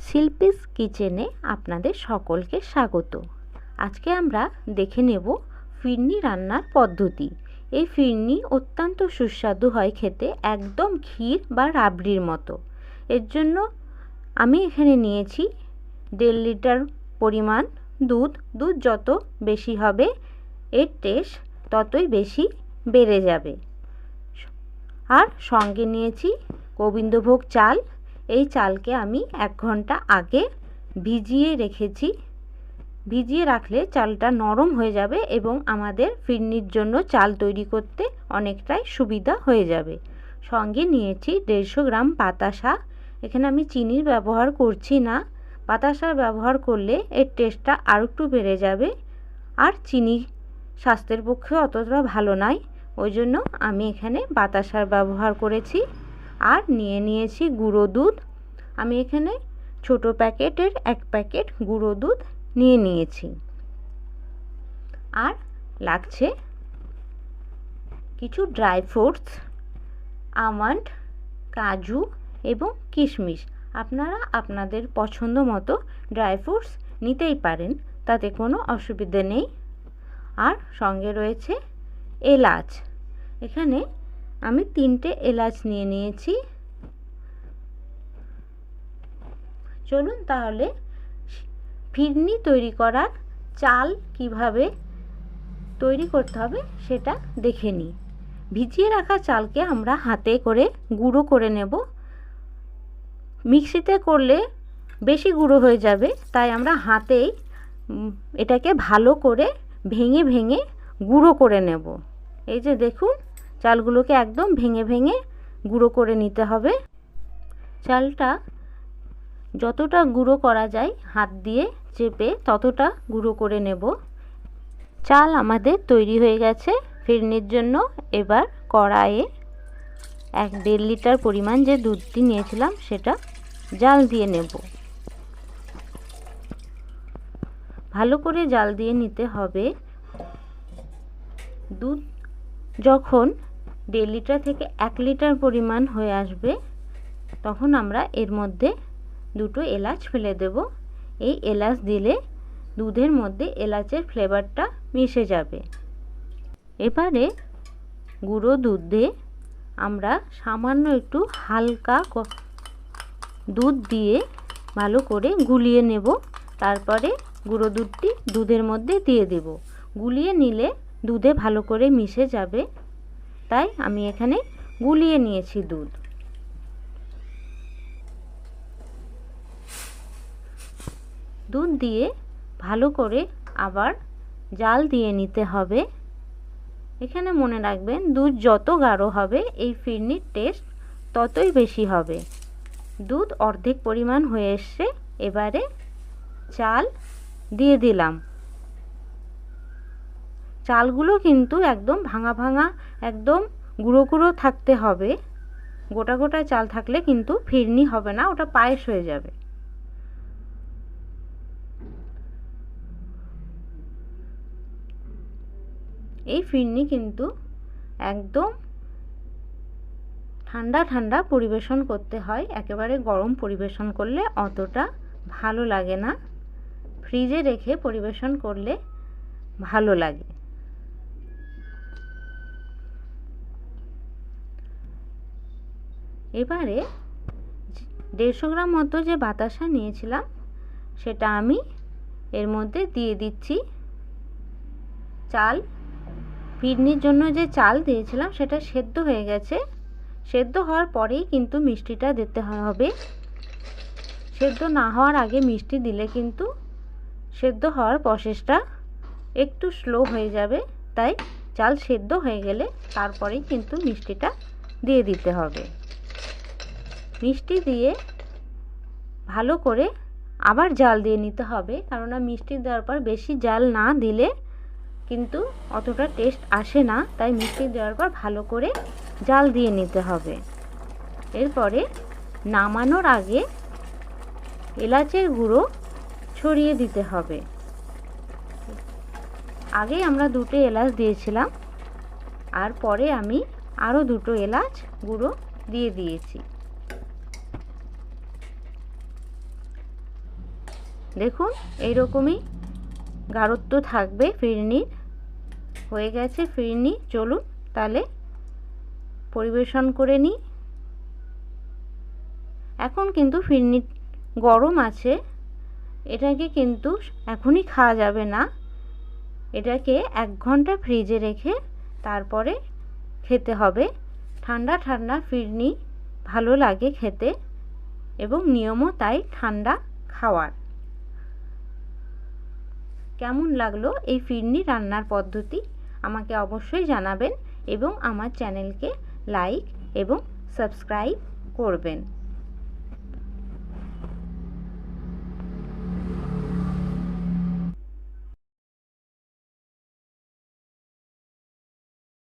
শিল্পীস কিচেনে আপনাদের সকলকে স্বাগত। আজকে আমরা দেখে নেব ফিরনি রান্নার পদ্ধতি। এই ফিরনি অত্যন্ত সুস্বাদু হয় খেতে, একদম ক্ষীর বা রাবড়ির মতো। এর জন্য আমি এখানে নিয়েছি 1.5 লিটার পরিমাণ দুধ। দুধ যত বেশি হবে এর টেস্ট ততই বেশি বেড়ে যাবে। আর সঙ্গে নিয়েছি গোবিন্দভোগ চাল। এই চালকে আমি 1 ঘন্টা আগে ভিজিয়ে রেখেছি। ভিজিয়ে রাখলে চালটা নরম হয়ে যাবে এবং আমাদের ফিরনির জন্য চাল তৈরি করতে অনেকটাই সুবিধা হয়ে যাবে। সঙ্গে নিয়েছি 150 গ্রাম বাতাসা। এখানে আমি চিনির ব্যবহার করছি না, বাতাসার ব্যবহার করলে এর টেস্টটা আরও একটু বেড়ে যাবে। আর চিনি স্বাস্থ্যের পক্ষে অতটা ভালো নয়, ওই জন্য আমি এখানে বাতাসার ব্যবহার করেছি। আর নিয়েছি গুঁড়ো দুধ। আমি এখানে ছোট প্যাকেটের 1 প্যাকেট গুঁড়ো দুধ নিয়েছি। আর লাগছে কিছু ড্রাই ফ্রুটস, আমন্ড, কাজু এবং কিশমিশ। আপনারা আপনাদের পছন্দ মতো ড্রাই ফ্রুটস নিতেই পারেন, তাতে কোনো অসুবিধে নেই। আর সঙ্গে রয়েছে এলাচ। এখানে আমি 3টে এলাচ নিয়েছি। চলুন তাহলে ফিরনি তৈরি করার চাল কিভাবে তৈরি করতে হবে সেটা দেখে নিই। ভিজিয়ে রাখা চালকে আমরা হাতে করে গুঁড়ো করে নেব। মিক্সিতে করলে বেশি গুঁড়ো হয়ে যাবে, তাই আমরা হাতেই এটাকে ভালো করে ভেঙে ভেঙে গুঁড়ো করে নেব। এই যে দেখুন, চালগুলোকে একদম ভেঙে ভেঙে গুঁড়ো করে নিতে হবে। চালটা যতটা গুঁড়ো করা যায় হাত দিয়ে চেপে ততটা গুঁড়ো করে নেব। চাল আমাদের তৈরি হয়ে গেছে ফিরনির জন্য। এবার কড়াইয়ে 1.5 লিটার পরিমাণ যে দুধটি নিয়েছিলাম সেটা জাল দিয়ে নেব। ভালো করে জাল দিয়ে নিতে হবে। দুধ যখন 1.5 লিটার থেকে 1 লিটার পরিমাণ হয়ে আসবে তখন আমরা এর মধ্যে 2টো এলাচ ফেলে দেব। এই এলাচ দিলে দুধের মধ্যে এলাচের ফ্লেভারটা মিশে যাবে। এবারে গুঁড়ো দুধে আমরা সামান্য একটু হালকা দুধ দিয়ে ভালো করে গুলিয়ে নেব। তারপরে গুঁড়ো দুধটি দুধের মধ্যে দিয়ে দেব। গুলিয়ে নিলে দুধে ভালো করে মিশে যাবে, তাই আমি এখানে গুলিয়ে নিয়েছি দুধ। দুধ দিয়ে ভালো করে আবার জাল দিয়ে নিতে হবে। এখানে মনে রাখবেন, দুধ যত গাঢ় হবে এই ফিরনির টেস্ট ততই বেশি হবে। দুধ অর্ধেক পরিমাণ হয়ে এসছে। এবারে চাল দিয়ে দিলাম। চালগুলো কিন্তু একদম ভাঙা ভাঙা, একদম গুঁড়ো গুঁড়ো থাকতে হবে। গোটা গোটা চাল থাকলে কিন্তু ফিরনি হবে না, ওটা পায়েস হয়ে যাবে। এই ফিরনি কিন্তু একদম ঠান্ডা ঠান্ডা পরিবেশন করতে হয়। একেবারে গরম পরিবেশন করলে অতটা ভালো লাগে না। ফ্রিজে রেখে পরিবেশন করলে ভালো লাগে। এবারে 150 গ্রাম মতো যে বাতাসা নিয়েছিলাম সেটা আমি এর মধ্যে দিয়ে দিচ্ছি। চাল ফিরনির জন্য যে চাল দিয়েছিলাম সেটা সেদ্ধ হয়ে গেছে। সেদ্ধ হওয়ার পরেই কিন্তু মিষ্টিটা দিতে হবে। সেদ্ধ না হওয়ার আগে মিষ্টি দিলে কিন্তু সেদ্ধ হওয়ার প্রসেসটা একটু স্লো হয়ে যাবে। তাই চাল সেদ্ধ হয়ে গেলে তারপরেই কিন্তু মিষ্টিটা দিয়ে দিতে হবে। মিষ্টি দিয়ে ভালো করে আবার জাল দিয়ে নিতে হবে, কেননা মিষ্টি দেওয়ার পর বেশি জাল না দিলে কিন্তু অতটা টেস্ট আসে না। তাই মিষ্টি দেওয়ার পর ভালো করে জাল দিয়ে নিতে হবে। এরপরে নামানোর আগে এলাচের গুঁড়ো ছড়িয়ে দিতে হবে। আগেই আমরা 2টে এলাচ দিয়েছিলাম, আর পরে আমি আরও 2টো এলাচ গুঁড়ো দিয়ে দিয়েছি। দেখুন এইরকমই গাঢ়ত্ব থাকবে ফিরনির। হয়ে গেছে ফিরনি। চলুন তাহলে পরিবেশন করে নিই। এখন কিন্তু ফিরনি গরম আছে, এটাকে কিন্তু এখনই খাওয়া যাবে না। এটাকে 1 ঘন্টা ফ্রিজে রেখে তারপরে খেতে হবে। ঠান্ডা ঠান্ডা ফিরনি ভালো লাগে খেতে এবং নিয়মও তাই ঠান্ডা খাওয়ার। কেমন লাগলো এই ফিরনি রান্নার পদ্ধতি আমাকে অবশ্যই জানাবেন এবং আমার চ্যানেলকে লাইক এবং সাবস্ক্রাইব করবেন।